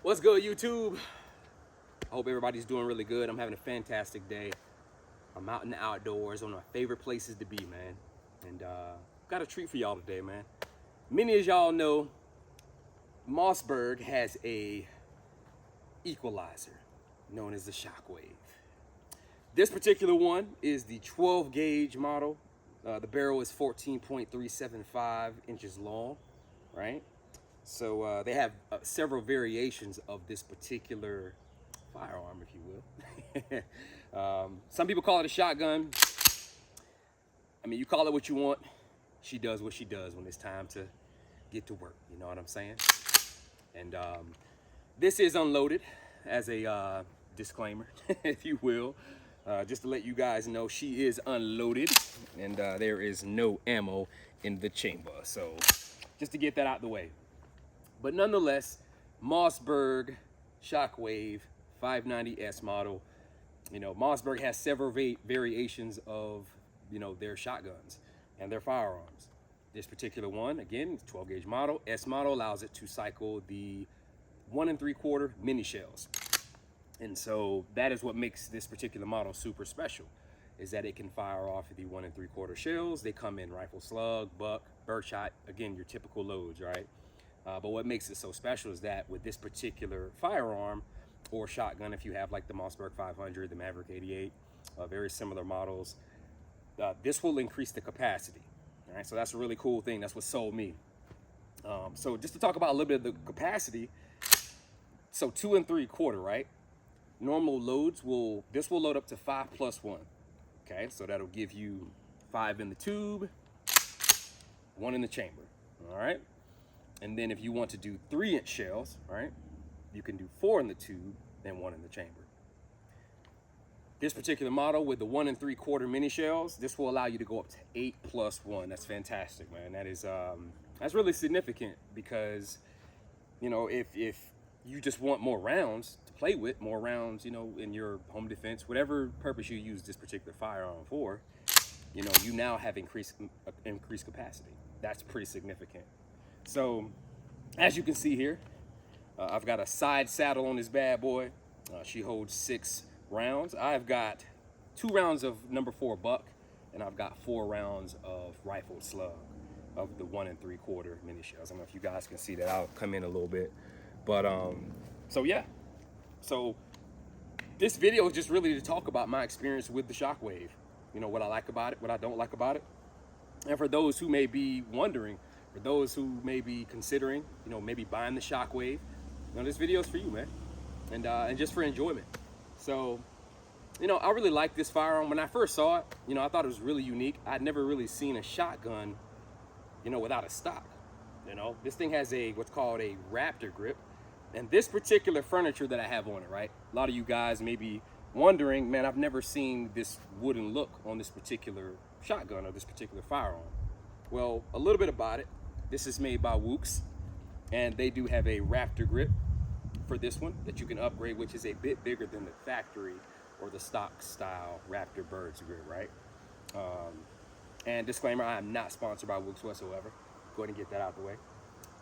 What's good, YouTube? I hope everybody's doing really good. I'm having a fantastic day. I'm out in the outdoors, one of my favorite places to be, man. And got a treat for y'all today, man. Many of y'all know Mossberg has a equalizer known as the Shockwave. This particular one is the 12 gauge model. The barrel is 14.375 inches long, right? So they have several variations of this particular firearm, if you will. Some people call it a shotgun. I mean, you call it what you want. She does what she does when it's time to get to work. You know what I'm saying? And this is unloaded, as a disclaimer, if you will. Just to let you guys know, she is unloaded, and there is no ammo in the chamber. So just to get that out the way. But nonetheless, Mossberg SHOCKWAVE 590S model. You know, Mossberg has several variations of, you know, their shotguns and their firearms. This particular one, again, 12 gauge model. S model allows it to cycle the 1 3/4 mini shells. And so that is what makes this particular model super special, is that it can fire off the 1 3/4 shells. They come in rifle, slug, buck, birdshot, again, your typical loads, right? But what makes it so special is that with this particular firearm or shotgun, if you have like the Mossberg 500, the Maverick 88, very similar models, this will increase the capacity. All right, so that's a really cool thing. That's what sold me. So just to talk about a little bit of the capacity, so 2 3/4, right? Normal loads this will load up to 5 + 1. Okay, so that'll give you 5 in the tube, 1 in the chamber. All right. And then if you want to do 3-inch shells, right, you can do 4 in the tube and 1 in the chamber. This particular model with the 1 3/4 mini shells, this will allow you to go up to 8 + 1. That's fantastic, man. That is that's really significant because, you know, if you just want more rounds to play with, more rounds, you know, in your home defense, whatever purpose you use this particular firearm for, you know, you now have increased capacity. That's pretty significant. So, as you can see here, I've got a side saddle on this bad boy. She holds 6 rounds. I've got 2 rounds of number 4 buck, and I've got 4 rounds of rifled slug of the 1 3/4 mini shells. I don't know if you guys can see that. I'll come in a little bit. But, so yeah. So, this video is just really to talk about my experience with the Shockwave. You know, what I like about it, what I don't like about it. And for those who may be wondering, for those who may be considering, you know, maybe buying the Shockwave, you know, this video is for you, man, and just for enjoyment. So, you know, I really like this firearm. When I first saw it, you know, I thought it was really unique. I'd never really seen a shotgun, you know, without a stock. You know, this thing has what's called a Raptor grip, and this particular furniture that I have on it, right? A lot of you guys may be wondering, man, I've never seen this wooden look on this particular shotgun or this particular firearm. Well, a little bit about it. This is made by Wooks, and they do have a Raptor grip for this one that you can upgrade, which is a bit bigger than the factory or the stock style Raptor Birds grip, right? And disclaimer, I am not sponsored by Wooks whatsoever. Go ahead and get that out of the way.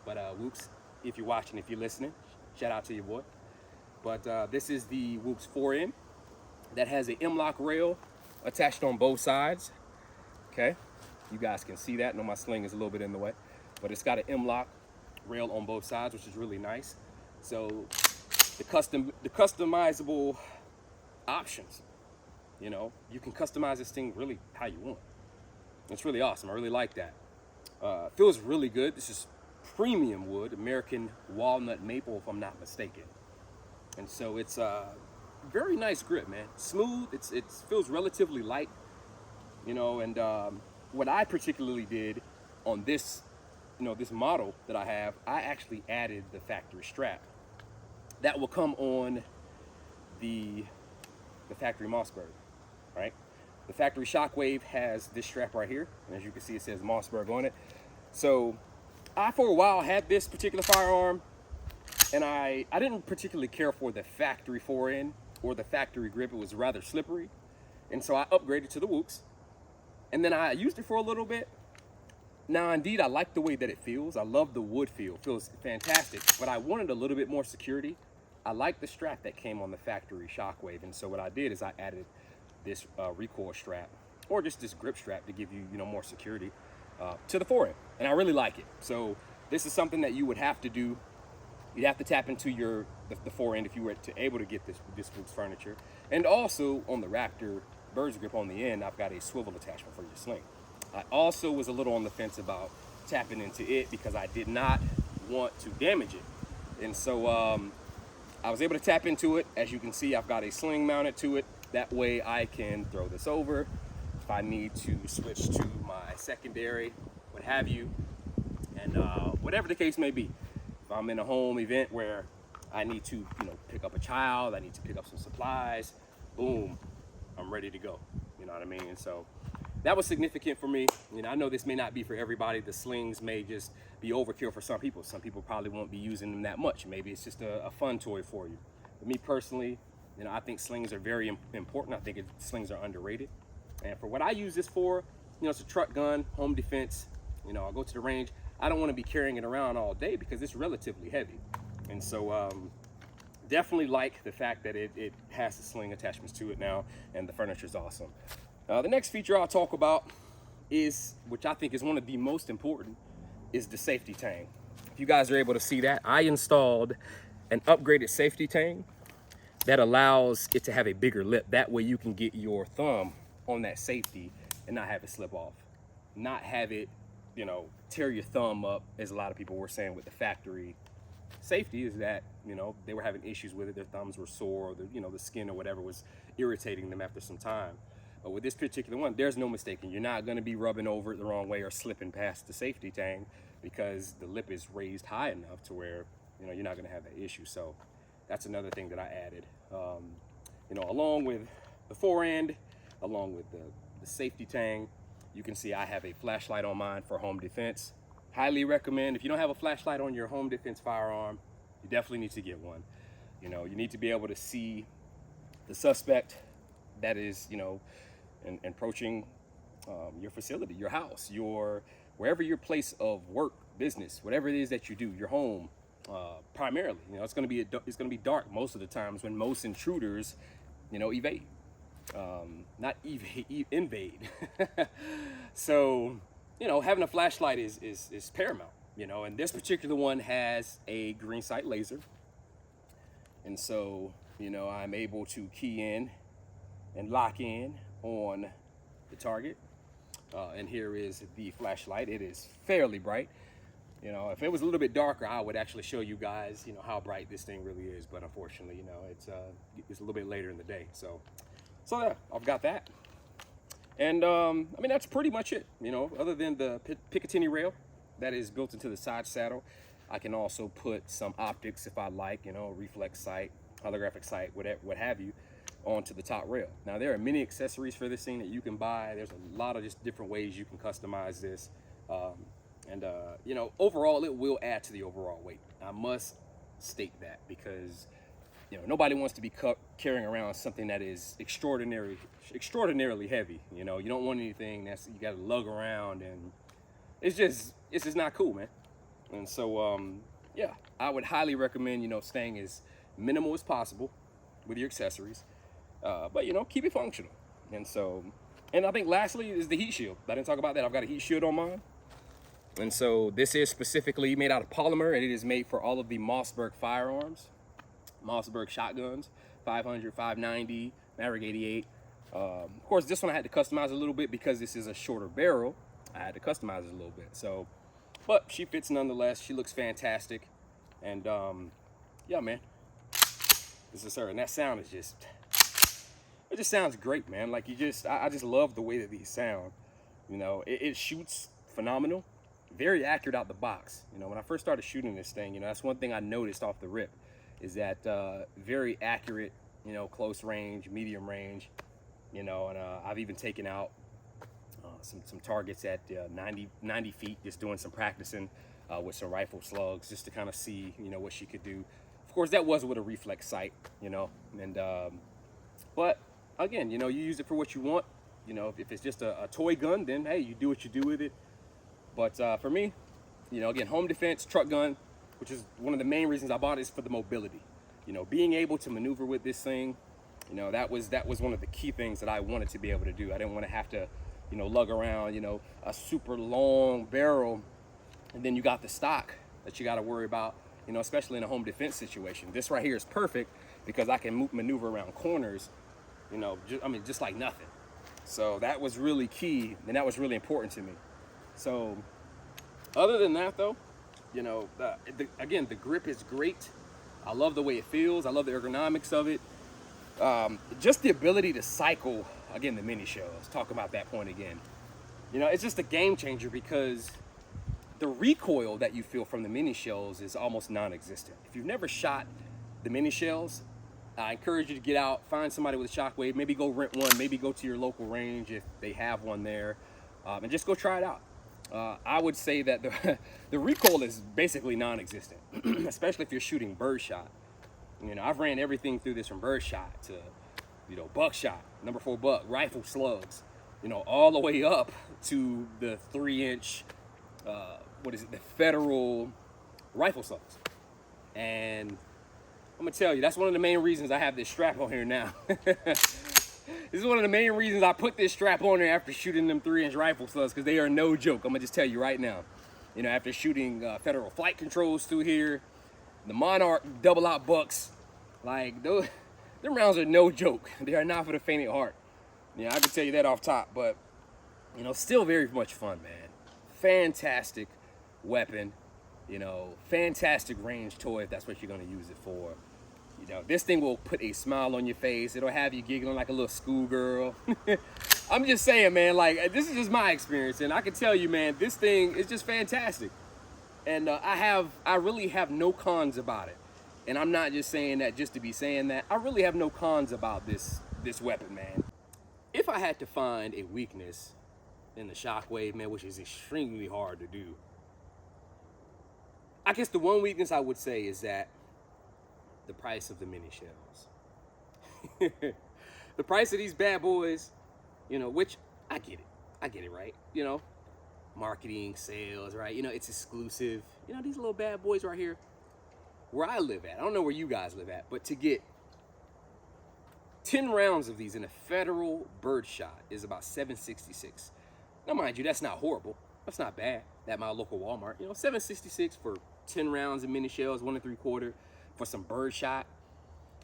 But Wooks, if you're watching, if you're listening, shout out to your boy. But this is the Wooks 4N that has a M-lock rail attached on both sides. Okay, you guys can see that. I know my sling is a little bit in the way, but it's got an M-lock rail on both sides, which is really nice. So the customizable options, you know, you can customize this thing really how you want. It's really awesome. I really like that. Feels really good. This is premium wood, American walnut maple, if I'm not mistaken. And so it's a very nice grip, man. Smooth. It feels relatively light, you know. And what I particularly did on this, you know, this model that I have, I actually added the factory strap that will come on the factory Mossberg, right? The factory Shockwave has this strap right here, and as you can see, it says Mossberg on it. So I, for a while, had this particular firearm, and I didn't particularly care for the factory 4N or the factory grip. It was rather slippery, and so I upgraded to the Wooks, and then I used it for a little bit. Now, indeed, I like the way that it feels. I love the wood feel. It feels fantastic, but I wanted a little bit more security I like the strap that came on the factory Shockwave, and so what I did is I added this recoil strap, or just this grip strap to give you, more security to the forend, and I really like it. So this is something that you would have to do. You'd have to tap into the forend if you were able to get this week's furniture. And also on the Raptor Bird's Grip on the end, I've got a swivel attachment for your sling. I also was a little on the fence about tapping into it because I did not want to damage it. And so I was able to tap into it. As you can see, I've got a sling mounted to it. That way I can throw this over if I need to switch to my secondary, what have you, and whatever the case may be. If I'm in a home event where I need to, pick up a child, I need to pick up some supplies, boom, I'm ready to go. You know what I mean? And so that was significant for me. I know this may not be for everybody. The slings may just be overkill for some people. Some people probably won't be using them that much. Maybe it's just a fun toy for you. But me personally, I think slings are very important. I think slings are underrated. And for what I use this for, it's a truck gun, home defense. I'll go to the range. I don't want to be carrying it around all day because it's relatively heavy. And so definitely like the fact that it has the sling attachments to it now, and the furniture is awesome. The next feature I'll talk about is, which I think is one of the most important, is the safety tang. If you guys are able to see that, I installed an upgraded safety tang that allows it to have a bigger lip. That way you can get your thumb on that safety and not have it slip off. Not have it, tear your thumb up, as a lot of people were saying with the factory safety, is that, they were having issues with it. Their thumbs were sore, or the skin or whatever was irritating them after some time. But with this particular one, there's no mistaking. You're not gonna be rubbing over it the wrong way or slipping past the safety tang because the lip is raised high enough to where, you're not gonna have that issue. So that's another thing that I added. Along with the forend, along with the safety tang, you can see I have a flashlight on mine for home defense. Highly recommend, if you don't have a flashlight on your home defense firearm, you definitely need to get one. You need to be able to see the suspect that is, approaching your facility, your house, wherever your place of work, business, whatever it is that you do, your home, primarily. It's gonna be dark most of the times when most intruders, evade. Not evade, invade. So, having a flashlight is paramount, and this particular one has a green sight laser. And so, I'm able to key in and lock in on the target. And here is the flashlight. It is fairly bright. If it was a little bit darker, I would actually show you guys, how bright this thing really is. But unfortunately, it's a little bit later in the day. So yeah, I've got that. And that's pretty much it. Other than the Picatinny rail that is built into the side saddle, I can also put some optics if I like, reflex sight, holographic sight, what have you, onto the top rail. Now there are many accessories for this thing that you can buy. There's a lot of just different ways you can customize this. Overall it will add to the overall weight. I must state that because nobody wants to be carrying around something that is extraordinarily heavy. You don't want anything that's you got to lug around, and it's just not cool, man. And so yeah, I would highly recommend staying as minimal as possible with your accessories, but keep it functional. And I think lastly is the heat shield. I didn't talk about that. I've got a heat shield on mine. And so this is specifically made out of polymer, and it is made for all of the Mossberg firearms. Mossberg shotguns, 500, 590, Maverick 88. Of course, this one I had to customize a little bit because this is a shorter barrel. I had to customize it a little bit. So, but she fits nonetheless. She looks fantastic. And yeah, man, this is her. And that sound is it just sounds great, man. Like I just love the way that these sound. It shoots phenomenal, very accurate out the box. When I first started shooting this thing, that's one thing I noticed off the rip. Is that very accurate, close range, medium range, and I've even taken out some targets at 90 feet, just doing some practicing with some rifle slugs, just to kind of see, what she could do. Of course, that was with a reflex sight, and but again, you use it for what you want. If it's just a toy gun, then hey, you do what you do with it. But for me, again, home defense, truck gun, which is one of the main reasons I bought it, is for the mobility. You know, being able to maneuver with this thing, you know, that was one of the key things that I wanted to be able to do. I didn't want to have to, you know, lug around, you know, a super long barrel, and then you got the stock that you got to worry about, you know, especially in a home defense situation. This right here is perfect because I can maneuver around corners, you know, just like nothing. So that was really key, and that was really important to me. So other than that, though, you know, again, the grip is great. I love the way it feels. I love the ergonomics of it. Just the ability to cycle, again, the mini shells. Talk about that point again. You know, it's just a game changer because the recoil that you feel from the mini shells is almost non-existent. If you've never shot the mini shells, I encourage you to get out, find somebody with a Shockwave, maybe go rent one, maybe go to your local range if they have one there, and just go try it out. I would say that the recoil is basically non-existent, especially if you're shooting birdshot. You know, I've ran everything through this from birdshot to, you know, buckshot, number 4 buck, rifle slugs, you know, all the way up to the 3-inch, the federal rifle slugs. And I'm gonna tell you, that's one of the main reasons I have this strap on here now. This is one of the main reasons I put this strap on there after shooting them 3-inch rifle slugs, because they are no joke. I'm gonna just tell you right now. You know, after shooting federal flight controls through here, the Monarch double-out bucks, like them rounds are no joke. They are not for the faint of heart. You know, I can tell you that off top, but you know, still very much fun, man. Fantastic weapon, you know, fantastic range toy if that's what you're gonna use it for. You know, this thing will put a smile on your face. It'll have you giggling like a little schoolgirl. I'm just saying, man, like, this is just my experience, and I can tell you, man, this thing is just fantastic. And I really have no cons about it. And I'm not just saying that just to be saying that. I really have no cons about this weapon, man. If I had to find a weakness in the Shockwave, man, which is extremely hard to do, I guess the one weakness I would say is that the price of the mini shells. The price of these bad boys, you know, which I get it, right? You know, marketing, sales, right? You know, it's exclusive. You know, these little bad boys right here, where I live at, I don't know where you guys live at, but to get 10 rounds of these in a federal birdshot is about $766. Now, mind you, that's not horrible. That's not bad. At my local Walmart, you know, $766 for 10 rounds of mini shells, 1 3/4 for some birdshot.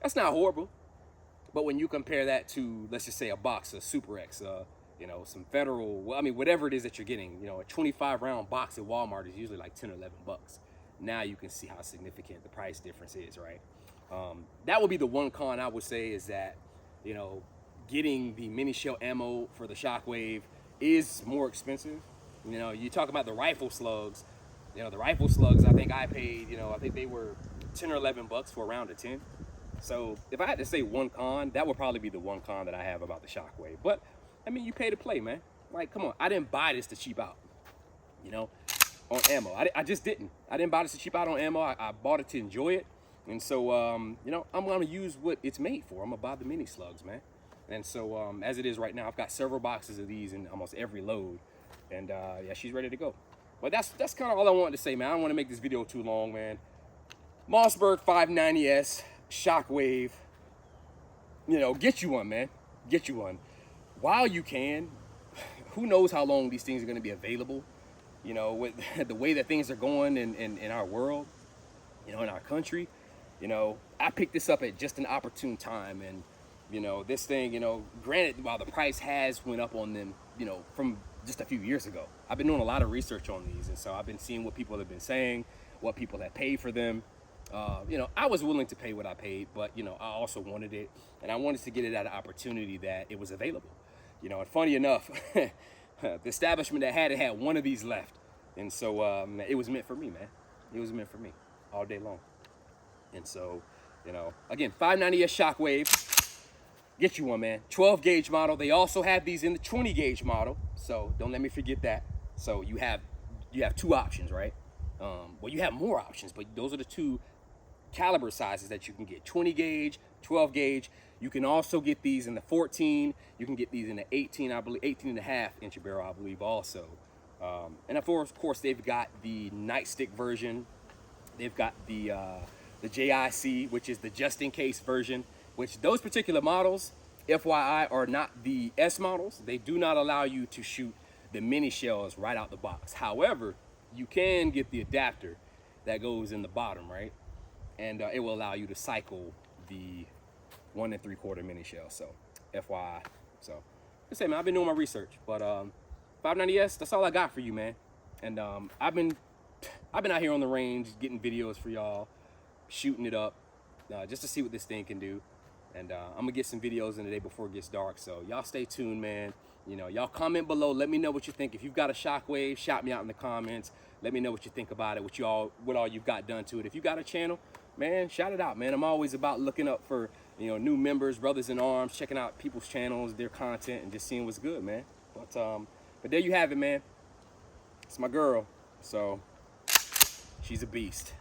That's not horrible. But when you compare that to, let's just say, a box of Super X, you know, some federal, well, I mean, whatever it is that you're getting, you know, a 25-round box at Walmart is usually like 10 or 11 bucks. Now you can see how significant the price difference is, right? That would be the one con I would say, is that, you know, getting the mini shell ammo for the Shockwave is more expensive. You know, you talk about the rifle slugs. You know, the rifle slugs, I think I paid, you know, I think they were 10 or 11 bucks for a round of 10. So if I had to say one con, that would probably be the one con that I have about the Shockwave. But I mean, you pay to play, man. Like, come on, I didn't buy this to cheap out, you know, on ammo. I just didn't. I didn't buy this to cheap out on ammo. I bought it to enjoy it. And so, you know, I'm gonna use what it's made for. I'm gonna buy the mini slugs, man. And so, as it is right now, I've got several boxes of these in almost every load. And yeah, she's ready to go. But that's kind of all I wanted to say, man. I don't want to make this video too long, man. Mossberg 590S Shockwave. You know, get you one, man. Get you one while you can. Who knows how long these things are going to be available? You know, with the way that things are going in our world, you know, in our country. You know, I picked this up at just an opportune time, and you know, this thing, you know, granted, while the price has went up on them, you know, from just a few years ago, I've been doing a lot of research on these, and so I've been seeing what people have been saying, what people have paid for them. You know, I was willing to pay what I paid, but you know, I also wanted it, and I wanted to get it at an opportunity that it was available. You know, and funny enough, the establishment that had it had one of these left, and so it was meant for me, man. It was meant for me all day long. And so, you know, again, 590S Shockwave. Get you one, man. 12 gauge model. They also have these in the 20 gauge model, so don't let me forget that. So you have two options, right? Well, you have more options, but those are the two caliber sizes that you can get: 20 gauge, 12 gauge. You can also get these in the 14. You can get these in the 18, I believe, 18.5 inch barrel, I believe, also. And of course, they've got the nightstick version. They've got the the JIC, which is the just in case version, which those particular models, FYI, are not the S models. They do not allow you to shoot the mini shells right out the box. However, you can get the adapter that goes in the bottom, right? And it will allow you to cycle the 1 3/4 mini shell. So FYI. So I say, man, I've been doing my research, but 590S, that's all I got for you, man. And I've been out here on the range getting videos for y'all, shooting it up, just to see what this thing can do. And I'm gonna get some videos in the day before it gets dark. So y'all stay tuned, man. You know, y'all comment below. Let me know what you think. If you've got a Shockwave, shout me out in the comments. Let me know what you think about it, what all you've got done to it. If you got a channel, man, shout it out, man. I'm always about looking up for, you know, new members, brothers in arms, checking out people's channels, their content, and just seeing what's good, man. But there you have it, man. It's my girl, so she's a beast.